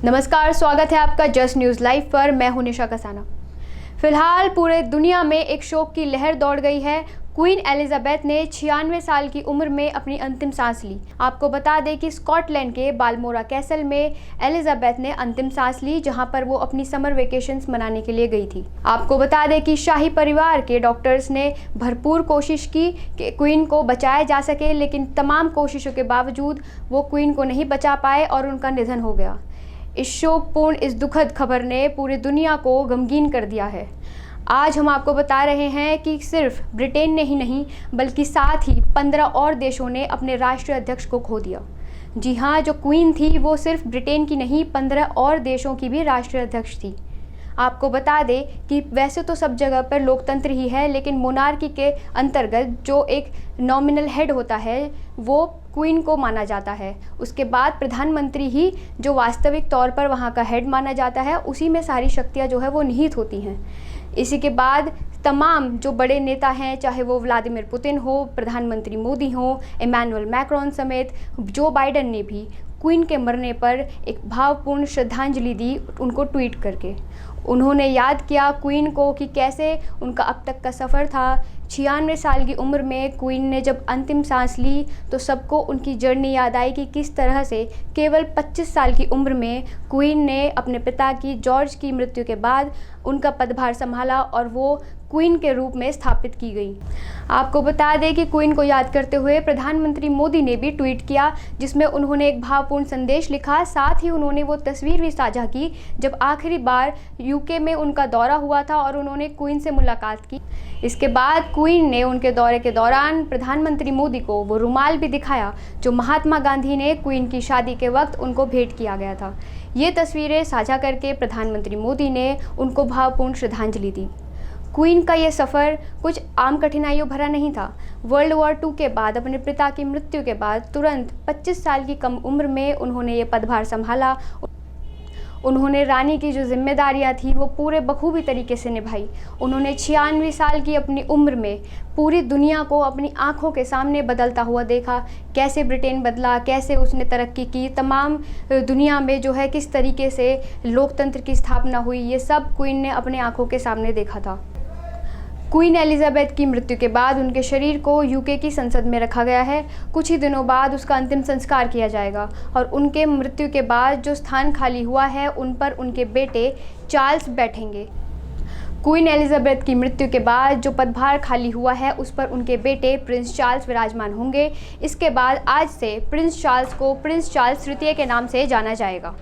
नमस्कार, स्वागत है आपका जस्ट न्यूज़ लाइव पर। मैं हूं निशा कसाना। फिलहाल पूरे दुनिया में एक शोक की लहर दौड़ गई है। क्वीन एलिजाबेथ ने 96 साल की उम्र में अपनी अंतिम सांस ली। आपको बता दें कि स्कॉटलैंड के बालमोरा कैसल में एलिजाबेथ ने अंतिम सांस ली, जहां पर वो अपनी समर वेकेशंस मनाने के लिए गई थी। आपको बता दें कि शाही परिवार के डॉक्टर्स ने भरपूर कोशिश की कि क्वीन को बचाया जा सके, लेकिन तमाम कोशिशों के बावजूद वो क्वीन को नहीं बचा पाए और उनका निधन हो गया। इस शोकपूर्ण, इस दुखद खबर ने पूरी दुनिया को गमगीन कर दिया है। आज हम आपको बता रहे हैं कि सिर्फ ब्रिटेन ने ही नहीं, बल्कि साथ ही 15 और देशों ने अपने राष्ट्रीय अध्यक्ष को खो दिया। जी हाँ, जो क्वीन थी वो सिर्फ ब्रिटेन की नहीं, 15 और देशों की भी राष्ट्रीय अध्यक्ष थी। आपको बता दें कि वैसे तो सब जगह पर लोकतंत्र ही है, लेकिन मोनार्की के अंतर्गत जो एक नॉमिनल हेड होता है वो क्वीन को माना जाता है। उसके बाद प्रधानमंत्री ही जो वास्तविक तौर पर वहाँ का हेड माना जाता है, उसी में सारी शक्तियाँ जो है वो निहित होती हैं। इसी के बाद तमाम जो बड़े नेता हैं, चाहे वो व्लादिमीर पुतिन हो, प्रधानमंत्री मोदी हो, इमैनुअल मैक्रोन समेत जो बाइडेन ने भी क्वीन के मरने पर एक भावपूर्ण श्रद्धांजलि दी, उनको ट्वीट करके। उन्होंने याद किया क्वीन को कि कैसे उनका अब तक का सफ़र था। 96 साल की उम्र में क्वीन ने जब अंतिम सांस ली तो सबको उनकी जर्नी याद आई कि किस तरह से केवल 25 साल की उम्र में क्वीन ने अपने पिता की जॉर्ज की मृत्यु के बाद उनका पदभार संभाला और वो क्वीन के रूप में स्थापित की गई। आपको बता दें कि क्वीन को याद करते हुए प्रधानमंत्री मोदी ने भी ट्वीट किया, जिसमें उन्होंने एक भावपूर्ण संदेश लिखा। साथ ही उन्होंने वो तस्वीर भी साझा की जब आखिरी बार यूके में उनका दौरा हुआ था और उन्होंने क्वीन से मुलाकात की। इसके बाद क्वीन ने उनके दौरे के दौरान प्रधानमंत्री मोदी को वो रुमाल भी दिखाया जो महात्मा गांधी ने क्वीन की शादी के वक्त उनको भेंट किया गया था। ये तस्वीरें साझा करके प्रधानमंत्री मोदी ने उनको भावपूर्ण श्रद्धांजलि दी। क्वीन का ये सफ़र कुछ आम कठिनाइयों भरा नहीं था। वर्ल्ड वॉर 2 के बाद अपने पिता की मृत्यु के बाद तुरंत 25 साल की कम उम्र में उन्होंने ये पदभार संभाला। उन्होंने रानी की जो जिम्मेदारियां थी वो पूरे बखूबी तरीके से निभाई। उन्होंने 96 साल की अपनी उम्र में पूरी दुनिया को अपनी आंखों के सामने बदलता हुआ देखा। कैसे ब्रिटेन बदला, कैसे उसने तरक्की की, तमाम दुनिया में जो है किस तरीके से लोकतंत्र की स्थापना हुई, ये सब क्वीन ने अपने आंखों के सामने देखा था। क्वीन एलिजाबेथ की मृत्यु के बाद उनके शरीर को यूके की संसद में रखा गया है। कुछ ही दिनों बाद उसका अंतिम संस्कार किया जाएगा और उनके मृत्यु के बाद जो स्थान खाली हुआ है उन पर उनके बेटे चार्ल्स बैठेंगे। क्वीन एलिजाबेथ की मृत्यु के बाद जो पदभार खाली हुआ है उस पर उनके बेटे प्रिंस चार्ल्स विराजमान होंगे। इसके बाद आज से प्रिंस चार्ल्स को प्रिंस चार्ल्स तृतीय के नाम से जाना जाएगा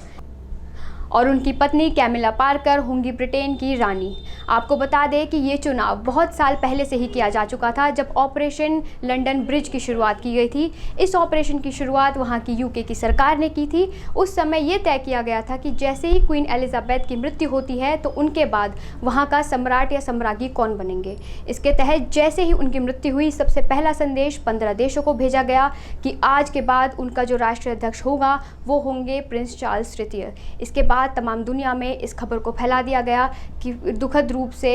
और उनकी पत्नी कैमिला पार्कर होंगी ब्रिटेन की रानी। आपको बता दें कि ये चुनाव बहुत साल पहले से ही किया जा चुका था, जब ऑपरेशन लंदन ब्रिज की शुरुआत की गई थी। इस ऑपरेशन की शुरुआत वहाँ की यूके की सरकार ने की थी। उस समय ये तय किया गया था कि जैसे ही क्वीन एलिजाबेथ की मृत्यु होती है तो उनके बाद वहाँ का सम्राट या सम्राज्ञी कौन बनेंगे। इसके तहत जैसे ही उनकी मृत्यु हुई, सबसे पहला संदेश 15 देशों को भेजा गया कि आज के बाद उनका जो राष्ट्रीय अध्यक्ष होगा वो होंगे प्रिंस चार्ल्स तृतीय। इसके बाद तमाम दुनिया में इस खबर को फैला दिया गया कि दुखद रूप से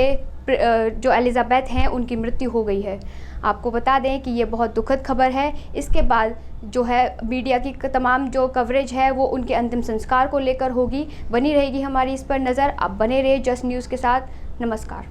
जो एलिजाबेथ हैं उनकी मृत्यु हो गई है। आपको बता दें कि ये बहुत दुखद खबर है। इसके बाद जो है मीडिया की तमाम जो कवरेज है वो उनके अंतिम संस्कार को लेकर होगी। बनी रहेगी हमारी इस पर नज़र। आप बने रहे जस्ट न्यूज़ के साथ। नमस्कार।